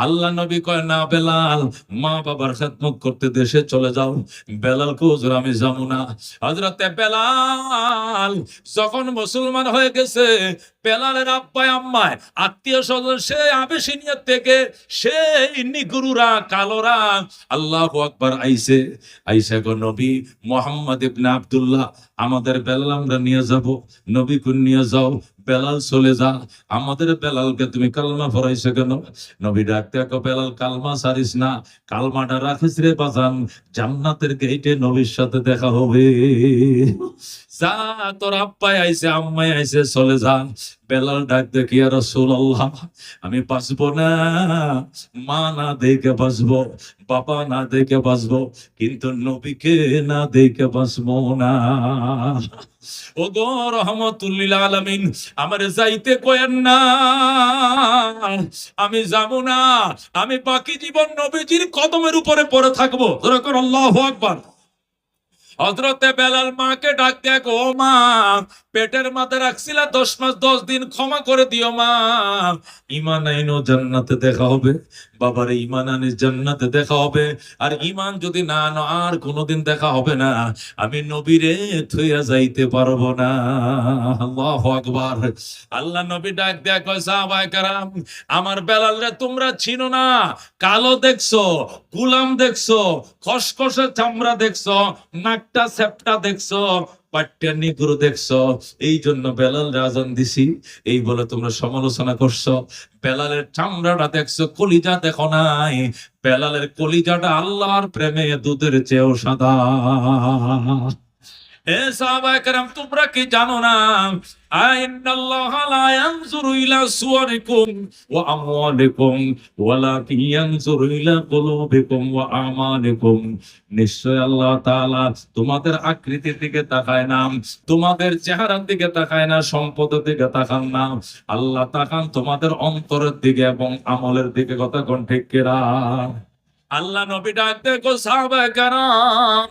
আল্লাহ নবী কয়, না বেলাল, মা বাবার খেদমত করতে দেশে চলে যাও। বেলাল কো, হুজুর আমি যাবো না। হযরতে বেলাল যখন মুসলমান হয়ে গেছে, বেলালের আব্বাই আম্মায় আত্মীয় স্বজন, সে আবেশিনিয়া থেকে সেই নিগুরুরা, কালোরা, আল্লাহু আকবার, আইছে। আইসা গো নবী মুহাম্মদ ইবনে আব্দুল্লাহ, আমাদের বেলাল আমরা নিয়ে যাব। নবী কোন নিয়ে যাও, বেলাল চলে যা, আমাদের বেলালকে তুমি কালমা পড়াইছো কেন? নবী ডাকতে, বেলাল কালমা ছাড়িস না, কালমাটা রাখিস রে বাজান, জান্নাতের গেটে নবীর সাথে দেখা হবে। যা, তোর আব্বাই আইছে, আম্মাই আইছে, চলে যা। বেলাল ডাক দেখি, ইয়া রাসূলুল্লাহ, আমি বাঁচবো না, মা না দেখে বাঁচবো, বাবা না দেখে বাঁচবো, কিন্তু নবীকে না দেখে বাঁচবো না। ও গো রহমাতুল লিল আলামিন, আমারে যাইতে কয়েন না, আমি যাবো না, আমি বাকি জীবন নবীজির কদমের উপরে পড়ে থাকবো। আল্লাহু আকবার। হযরতে বেলাল মাকে ডাক দেয়, ও মা, পেটের মাথায় রাখছিলা 10 মাস 10 দিন, ক্ষমা করে দিও মা। ঈমান আইনো জান্নাতে দেখা হবে। বাবারে ঈমান আনিস জান্নাতে দেখা হবে। আর ঈমান যদি না আনো আর কোনোদিন দেখা হবে না। আমি নবীরে থইয়া যাইতে পারবো না। আল্লাহু আকবার। আল্লাহ নবী ডাক দেয়া কয়, সাহাবায়ে কেরাম, আমার বেলালরে তোমরা চিনো না। কালো দেখছো, গুলাম দেখছো, খসখসে চামড়া দেখছো, নাকটা সেপটা দেখছো, পাট্টা নিগুরু দেখছো, এই জন্য বেলাল আজান দিছি, এই বলে তোমরা সমালোচনা করছো। বেলালের চামড়াটা দেখছো, কলিজা দেখো নাই। বেলালের কলিজাটা আল্লাহর প্রেমে দুধের চেয়েও সাদা। হে সাহাবায়ে কেরাম, তোমরা কি জানো না, আইনাল্লাহা লা ইয়ানজুরু ইলা সুওয়ারিকুম ওয়া আমওয়ালিকুম ওয়ালাকিন ইয়ানজুরু ইলা কুলুবিকুম ওয়া আমালিকুম। নিশ্চয় আল্লাহ তাআলা তোমাদের আকৃতির দিকে তাকায় না, তোমাদের চেহারার দিকে তাকায় না, সম্পদের দিকে তাকান না। আল্লাহ তাকান তোমাদের অন্তরের দিকে এবং আমলের দিকে। কথা কোন ঠিক কিনা? আল্লাহ নবী ডাক দেখো, সাহাবায়ে কেরাম,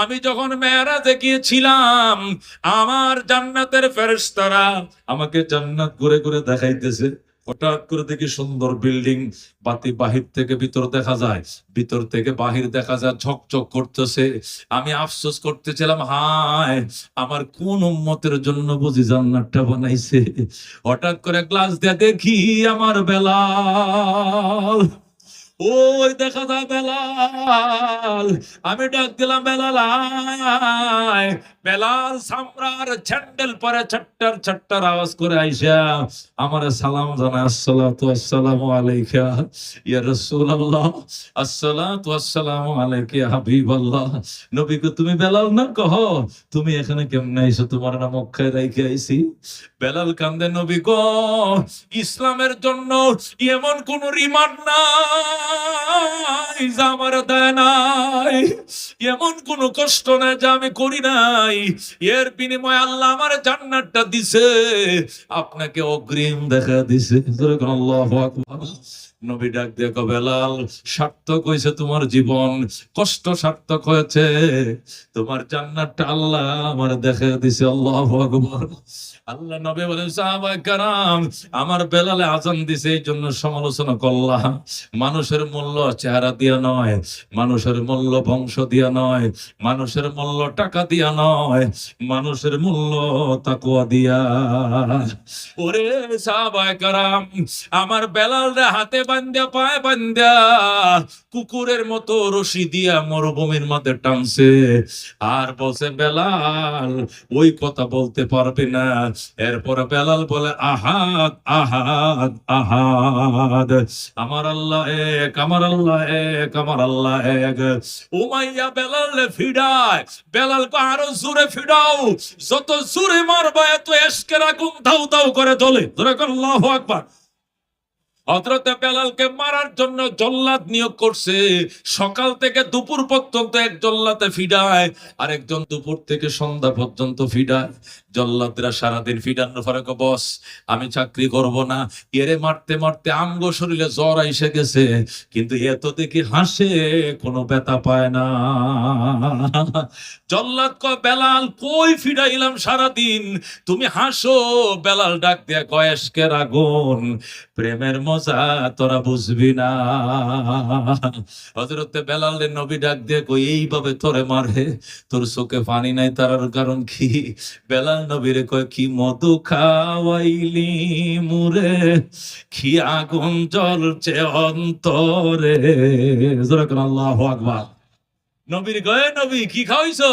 আমি যখন মেরাজে গিয়েছিলাম, আমার জান্নাতের ফেরেশতারা আমাকে জান্নাত ঘুরে ঘুরে দেখাইতেছে। হঠাৎ করে দেখি সুন্দর বিল্ডিং, বাতি বাহির থেকে ভিতর দেখা যায়, ভিতর থেকে বাহির দেখা যায়, ঝকঝক করতেছে। আমি আফসোস করতেছিলাম, হায়, আমার কোন উম্মতের জন্য বুঝি জান্নাতটা বানাইছে। হঠাৎ করে গ্লাস দিয়ে দেখি আমার বেলাল, ওই দেখা যায় বেলাল। আমি ডাক দিলাম, বেলাল আয়। বেলাল সামরার স্যান্ডেল পরে ছট্টার ছট্টার আওয়াজ করে আইসা আমার সালাম জানায়, আসসালাতু আসসালামু আলাইকা ইয়া রাসূলুল্লাহ, আসসালাতু আসসালামু আলাইকা ইয়া হাবিবাল্লাহ। নবী গো, তুমি বেলাল না? কহ তুমি এখানে কেমনে আইছো? তোমার নাম মক্কায় রাইখে আইছি। বেলাল কান্দে, নবী গো, ইসলামের জন্য এমন কোন রিমান্ড নাই যা আমার দেয় নাই, এমন কোন কষ্ট নাই যা আমি করি নাই। এর বিনিময়ে আল্লাহ আমার জান্নাতটা দিছে, আপনাকে অগ্রিম দেখা দিছে। আল্লাহু আকবার। নবী ডাক দিয়ে কয়, বেলাল, সার্থক হয়েছে তোমার জীবন, কষ্ট সার্থক হয়েছে, তোমার জান্নাতটা আল্লাহ আমার দেখা দিছে। আল্লাহু আকবার। আল্লাহ নবী বলেন, সাহাবায়ে কেরাম, আমার বেলালে আজান দিছে এই জন্য সমালোচনা করলাম। মানুষের মূল্য চেহারা দিয়া নয়, মানুষের মূল্য বংশ দিয়া নয়, মানুষের মূল্য টাকা দিয়া নয়, মানুষের মূল্য তাকওয়া দিয়া। ওরে সাহাবায়ে কেরাম, আমার বেলালরে হাতে বান্ধা পায়ে বান্ধা কুকুরের মতো রশি দিয়া মরুভূমির মধ্যে টানছে, আর বলছে, বেলাল ওই কথা বলতে পারবে না। এরপরে বেলাল বলে, আহাদ আহাদ আহাদ, আমার আল্লাহ এক, আমার আল্লাহ এক, আমার আল্লাহ এক। উমাইয়া বেলাল ফিডায়, বেলাল কো আরো জোরে ফিডাও, যত জোরে মারবা এত এশকের আগুন দাউ দাউ করে জ্বলে। আল্লাহু আকবার। হযরতে বেলালকে মারার জন্য জল্লাদ নিয়োগ করছে। সকাল থেকে দুপুর পর্যন্ত এক জল্লাদে ফিডায়, আর একজন দুপুর থেকে সন্ধ্যা পর্যন্ত ফিডায়। জল্লাদরা সারাদিন ফিডানোর পরে কয়, বস আমি চাকরি করব না, এরে মারতে মারতে আমগো শরীরে জ্বর আইসে গেছে, কিন্তু এত দেখি হাসে, কোনো ব্যথা পায় না। জল্লাদ কয়, বেলাল কই ফিডাইলাম সারাদিন, তুমি হাসো। বেলাল ডাক দিয়া কয়, এশকের আগুন, প্রেমের মজা তোরা বুঝবি না। হযরতে বেলালের নবী ডাক দিয়ে কই, এইভাবে তোরে মারে, তোর চোখে পানি নাই, তার কারণ কি? বেলাল নবীরে কয়, কি মধু খাওয়াইলি মুরে, কি আগুন জ্বলছে অন্তরে। আল্লাহু আকবার। নবীর কয়, নবী কি খাওয়াইছো?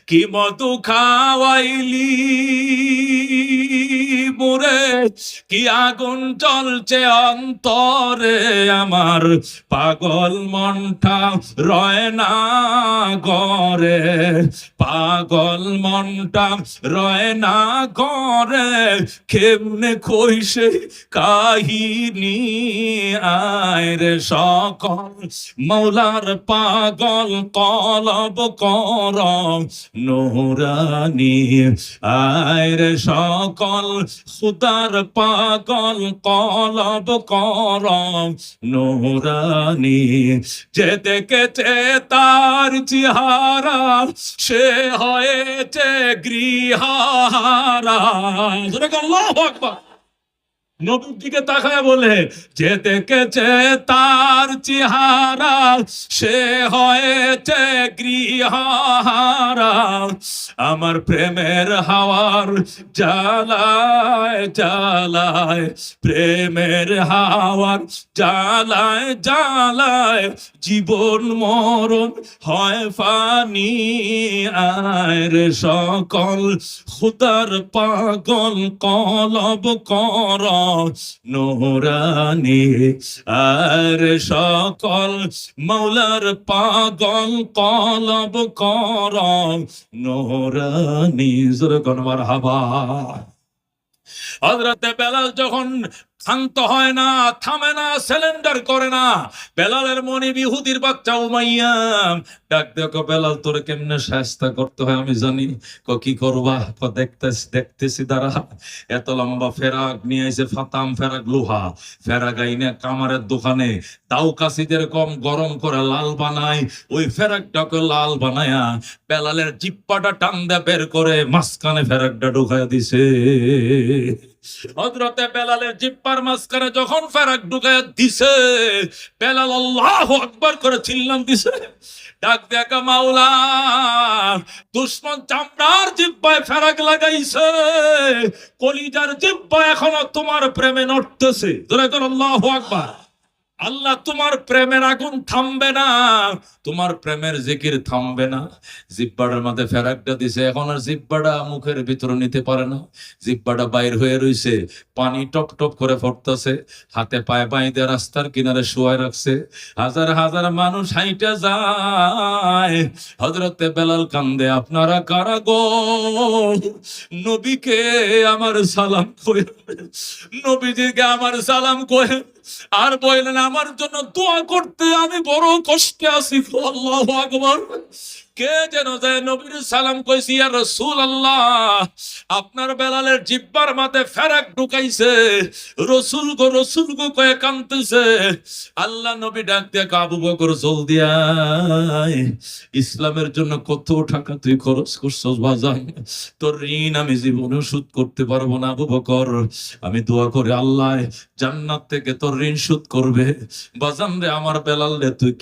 কি মধু খাওয়াইলি মুরে, কি আগুন জ্বলছে অন্তরে, আমার পাগল মনটা রয় না ঘরে, পাগল মনটা রয় না ঘরে, কেমনে কইছে কাহিনী, আয় রে সকল মৌলার পাগল কলব কর নুরানি, আয় রে সকল খুদার পাগল পাগল কলব কর নুরানি, যে দেখেছে তার চেহারা সে হয়েছে গৃহহারা। আল্লাহু আকবার। নবীর দিকে তাকায় বলে, যে দেখেছে তার চেহারা সে হয়েছে গৃহহারা। আমার প্রেমের হাওয়ার জ্বালায় জ্বালায়, প্রেমের হাওয়ার জ্বালায় জ্বালায় জীবন মরণ হয় ফানি। আয়ের সকল খুদার পাগল কলব কর নুরানি, আর সকল মৌলার পাগল কলব কর নুরানি। জোরে কোন মারহাবা। হযরতে বেলাল যখন শান্ত হয় না, থামে না, সিলিন্ডার করে না, বেলালের মনিব ইহুদির বাচ্চা উমাইয়া ডাক দেখো, বেলাল তোরে কেমনে শায়েস্তা করতে হয় আমি জানি। কি করবা? দেখতেছি দাঁড়া। এত লম্বা ফেরাক নিয়ে এসে ফাতাম, ফেরাক লোহা, ফেরাক আইনে কামারের দোকানে তাও কাশিদের কম গরম করে লাল বানায়। ওই ফেরাকটাকে লাল বানায়া বেলালের জিপ্পাটা টান দিয়ে বের করে মাঝখানে ফেরাকটা ঢুকাইয়া দিছে। হযরতে বেলালের জিহ্বার মাঝখানে যখন ফেরাক ঢুকাইয়া দিছে, বেলাল আল্লাহু আকবার করে চিল্লান দিছে। ডাক দেখা, মাওলা দুশমন চামড়ার জিহ্বায় ফেরাক লাগাইছে, কলিজার জিহ্বা এখনো তোমার প্রেমে নড়তেছে। জোরে করে আল্লাহু আকবার। আল্লাহ তোমার প্রেমের আগুন থামবে না, তোমার প্রেমের জিকির থামবে না। জিহ্বাটার মধ্যে ফেরাকটা দিছে, এখন আর জিহ্বাটা মুখের ভিতরে নিতে পারে না, জিহ্বাটা বাইর হয়ে রইছে, পানি টপ টপ করে পড়তেছে। হাতে পায়ে বাইন্ধে রাস্তার কিনারে শুয়ায় রাখছে। হাজার হাজার মানুষ হাইটা যায়। হযরতে বেলাল কান্দে, আপনারা কারা গো? নবীকে আমার সালাম কয়ে, নবীজিকে আমার সালাম কয়ে, আর বললেন আমার জন্য দোয়া করতে, আমি বড় কষ্টে আছি। আল্লাহু আকবার। কে যেন যায় নবীর সালাম কইছি, ইয়া রাসূলুল্লাহ আপনার বেলালের জিহ্বার মাঝে ফেরাক ঢুকাইছে, রাসূল গো কয়ে কাঁদতেছে। আল্লাহ নবী ডাক দিয়ে, আবু বকর জলদি আয়, ইসলামের জন্য কত টাকা তুই খরচ করছস বাজান, তোর ঋণ আমি জীবনে শোধ করতে পারবো না। আবু বকর আমি দোয়া করে আল্লাহ জান্নাত থেকে তোর ঋণ শোধ করবে। বাজান রে, আমার বেলাল রে তুই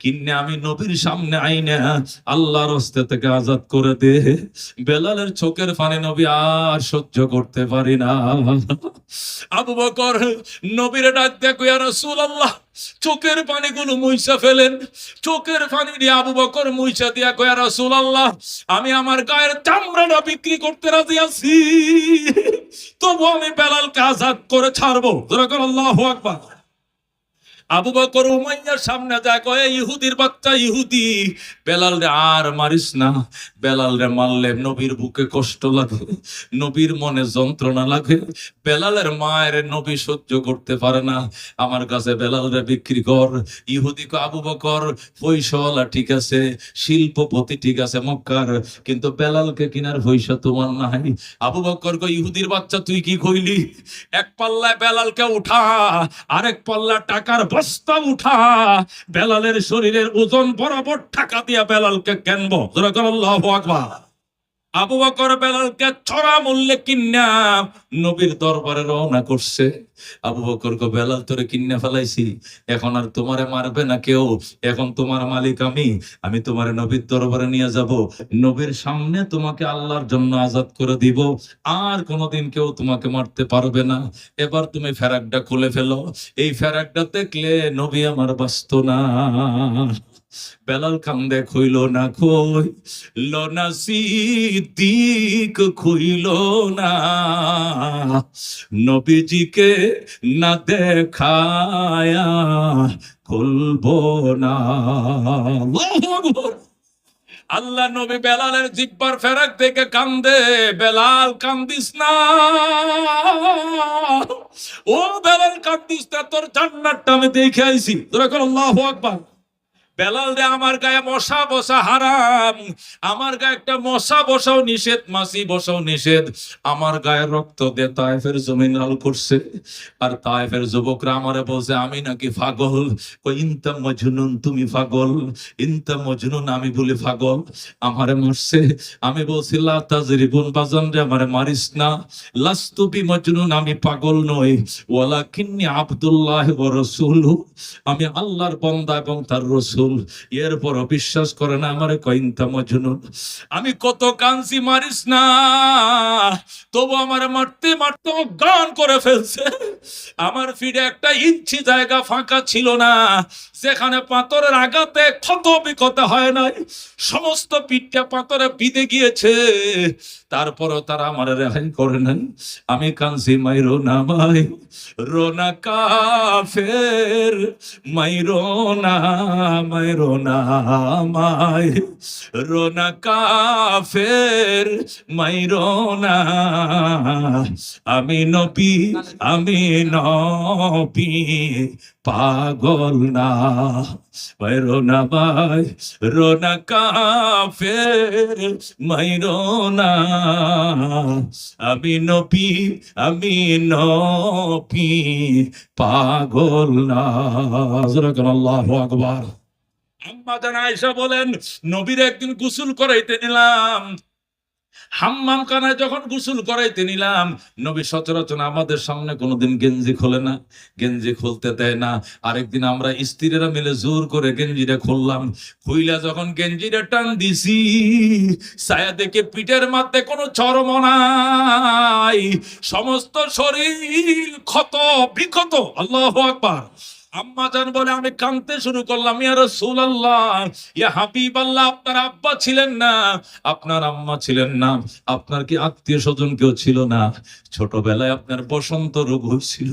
কিনে আমি নবীর সামনে আইনা আল্লাহর হস্তে থেকে আজাদ করে দে। বেলালের চোখের পানি নবী আর সহ্য করতে পারি না। আবু বকর নবীরে ডাক দেখো, ইয়া রাসূলুল্লাহ চোখের পানিগুলো মুইসা ফেলেন। চোখের পানি দিয়ে আবু বকর মুইসা দিয়া কয়, ইয়া রাসূলুল্লাহ আমি আমার গায়ের চামড়াটা বিক্রি করতে রাজি আছি, তবু আমি বেলালকে আজাদ করে ছাড়বো। আল্লাহু আকবার। আবু বকর উমাইয়ার সামনে যায়, কয় ইহুদির বাচ্চা ইহুদি, বেলাল রে আর মারিস না। বেলাল রে মারলে নবীর বুকে কষ্ট লাগে, নবীর মনে যন্ত্রণা লাগে। বেলালের মায়ের নবী সহ্য করতে পারে না, আমার কাছে বেলাল রে বিক্রি কর। ইহুদি কয়, আবু বকর পয়সাওয়ালা ঠিক আছে, শিল্পপতি ঠিক আছে মক্কার, কিন্তু বেলালকে কিনার পয়সা তোমার নাই। আবু বকর কয়, ইহুদির বাচ্চা তুই কি কইলি? এক পাল্লায় বেলালকে উঠা, আরেক পাল্লা টাকার বস্তা উঠা, বেলালের শরীরের ওজন বরাবর টাকা দিয়া বেলালকে কেনবো। আল্লাহু আকবার। আবু বকর বেলালকে ছড়া মূল্যে কিন্না নবীর দরবারে রওনা করছে। আবু বকর কো, বেলাল তোরে কিন্না ফেলাইছি, এখন আর তোমারে মারবে না কেউ, এখন তোমার মালিক আমি তোমারে নবীর দরবারে নিয়ে যাব, নবীর সামনে তোমাকে আল্লাহর জন্য আজাদ করে দিব, আর কোনোদিন কেউ তোমাকে মারতে পারবে না। এবার তুমি ফেরাকটা খুলে ফেলো। এই ফেরাকটা দেখলে নবী আমার বাঁচত না। বেলাল কান্দে, খুইল না কইল না সিদ্দিক, খুইল না নবীজিকে না দেখায়া খুলবো না। আল্লাহ নবী বেলালের জিহ্বার ফেরাক দেখে কান্দে। বেলাল কান্দিস না, ও বেলাল কান্দিস না, তোর জান্নাতটা আমি দেখে আইছি। তোরা কর আল্লাহু আকবার। বেলাল রে, আমার গায়ে মশা বসা হারাম, আমার গায়ে একটা মশা বসাও নিষেধ, মাছি বসাও নিষেধ, আমার গায়ে রক্ত দিয়ে তায়েফের জমিন লাল করছে। আর তায়েফের যুবকরা আমারে বলছে আমি নাকি পাগল। কই ইনতা মজনুন, তুমি পাগল, ইনতা মজনুন, আমি বলি পাগল, আমারে মারছে। আমি বলছি লা তাজরিবুন, বাজান রে আমারে মারিস না, লাস্তু বি মজনুন, আমি পাগল নই, ওয়ালাকিন্নী আব্দুল্লাহ ওয়া রাসূলুহু, আমি আল্লাহর বান্দা এবং তার রাসূল। এরপর বিশ্বাস করে না, আমারে কয় ইনতা মজনুন। আমি কত কাঁদছি, মারিস না, তবু আমারে মারতে মারতে অজ্ঞান করে ফেলছে। আমার ফিরে একটা ইঞ্চি জায়গা ফাঁকা ছিল না, যেখানে পাথরের আঘাতে ক্ষত বিক্ষত হয় নাই, সমস্ত পিঠটা পাথরে বিঁধে গিয়েছে। তারপরও তারা আমার রেহাই করে নাই। আমি কাঁদছি, মাইরো না মাই রোনা কাফের, মাইরো না, মাইরো না মাই রোনা কাফের, মাইরো না, আমি নবী, আমি নবী, পাগল না, মাইরো না ভাই রোনা কাফের, মাইরো না, আমি নবী, আমি নবী, পাগল না। আল্লাহু আকবার। আম্মা জান আয়েশা বলেন, নবীর একদিন গোসল করাইতে নিলাম, হাম্মাম খানায় যখন গোসল করাইতে নিলাম, নবী সচরাচর আমাদের সামনে কোনোদিন গেঞ্জি খোলে না, গেঞ্জি খুলতে দেয় না। আরেকদিন আমরা স্ত্রীরা মিলে জোর করে গেঞ্জিটা খুললাম। খুইলা যখন গেঞ্জিটা টান দিছি, ছায়া দেখে পিঠের মধ্যে কোনো চর্ম নাই, সমস্ত শরীর ক্ষত বিক্ষত। আল্লাহু আকবার। আম্মা জান বলে, আমি কাঁদতে শুরু করলাম, ইয়া রাসূলুল্লাহ, ইয়া হাবিবাল্লাহ, আপনার আব্বা ছিলেন না, আপনার আম্মা ছিলেন না, আপনার কি আত্মীয় স্বজন কেউ ছিল না? ছোটবেলায় আপনার বসন্ত রোগ হয়েছিল,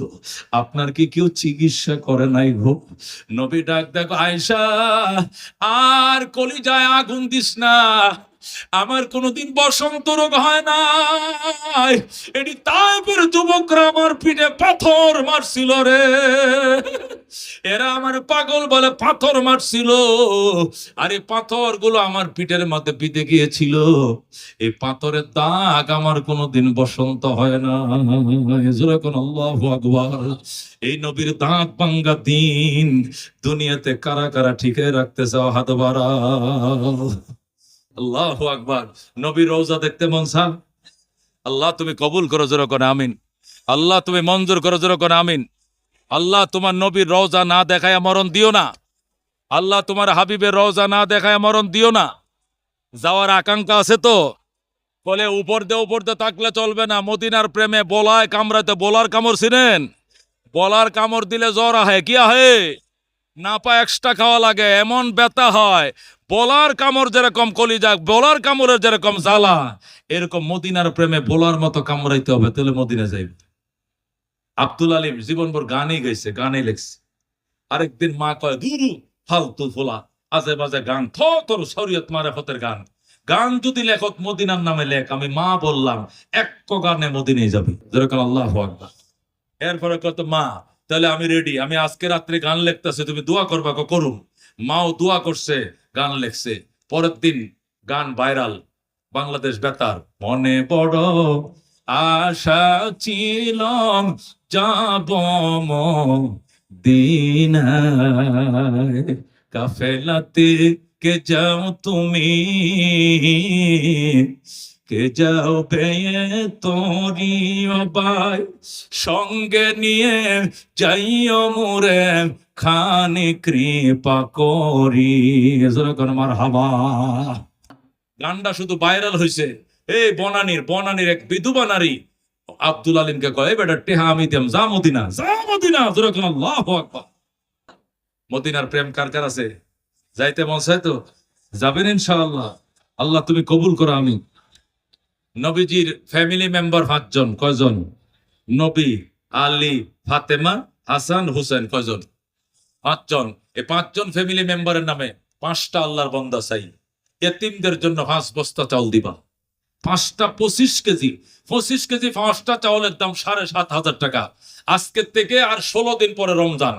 আপনার কি কেউ চিকিৎসা করে নাই গো? নবী ডাক দেখো, আয়েশা আর কলিজায় আগুন দিস না, আমার কোনোদিন বসন্ত রোগ হয় না, এটি তায়েফের যুবকরা আমার পিঠে পাথর মারছিল রে, এরা আমার পাগল বলে পাথর মারছিল, আর এই পাথর গুলো আমার পিঠের মধ্যে বিঁধে গিয়েছিল, এই পাথরের দাগ আমার কোনোদিন বসন্ত হয় না। আল্লাহু আকবার। এই নবীর দাঁত ভাঙ্গা দিন দুনিয়াতে কারা কারা ঠিকই রাখতে চাও, হাত বাড়াও। আল্লাহু আকবার। নবীর রওজা দেখতে মন চায়? আল্লাহ তুমি কবুল করো, জোরে করে আমিন। আল্লাহ তুমি মঞ্জুর করো, জোরে করে আমিন। আল্লাহ তোমার নবীর রওজা না দেখায় মরণ দিও না, আল্লাহ তোমার হাবিবের রওজা না দেখায় মরণ দিও না। যাওয়ার আকাঙ্ক্ষা আছে তো? বলে উপর দিয়ে থাকলে চলবে না, মদিনার প্রেমে বলায় কামড়াতে, বলার কামড় ছিলেন, বলার কামড় দিলে জ্বর আহে, কি আহে, না পা এক্সট্রা খাওয়া লাগে, এমন ব্যথা হয়। বলার কামড় যেরকম কলিজা, বলার কামড়ের যেরকম জ্বালা, এরকম মদিনার প্রেমে বলার মতো কামড়াইতে হবে, তাহলে মদিনা যাইবে। আব্দুল আলিম জীবনভর গানই গাইছে, গানই লেখছে। আরেকদিন মা কয়, দুরু ফালতু ফোলা, আজে বাজে গান, তোর শরীয়ত মারেফতের গান, গান যদি লেখক মদিনার নামে লেখ। আমি মা বললাম, এক গানে মদিনায় যাবে, যেরকম আল্লাহু আকবার। এরপরে কত, মা তাহলে আমি রেডি, আমি আজকে রাত্রে গান লিখতেছি, তুমি দোয়া করবা। করুন। মাও দোয়া করছে, গান লেখছে। পরের দিন গান ভাইরাল, বাংলাদেশ বেতার। মনে বড় আশা ছিল যাব মদিনায়, কাফেলাতে কে যাও তুমি, কে যাও পেয়ে তোরি ভাই, সঙ্গে নিয়ে যাইও মোরে খানি কৃপা করি। মারহাবা। গানটা শুধু ভাইরাল হয়েছে। এই বনানীর এক বিধবা নারী আব্দুল আলিমকে কয়, বেটা টেহা আমি দিম, যা মদিনা, যা মদিনা। আল্লাহু আকবার। মদিনার প্রেম কার কার আছে? যাইতে মন চায় তো? যাবেন ইনশাআল্লাহ। আল্লাহ তুমি কবুল করো। আমি নবীজির ফ্যামিলি মেম্বার 5 জন। কয়জন? নবী, আলী, ফাতেমা, হাসান, হুসেন। কয়জন? 5 জন। এই 5 জন ফ্যামিলি মেম্বারের নামে 5টা আল্লাহর বান্দা চাই। এতিমদের জন্য 5 বস্তা চাউল দিবা। 5টা 25 কেজি। 25 কেজি 5টা চাউলের দাম 7,500 টাকা। আজকের থেকে আর 16 দিন পরে রমজান।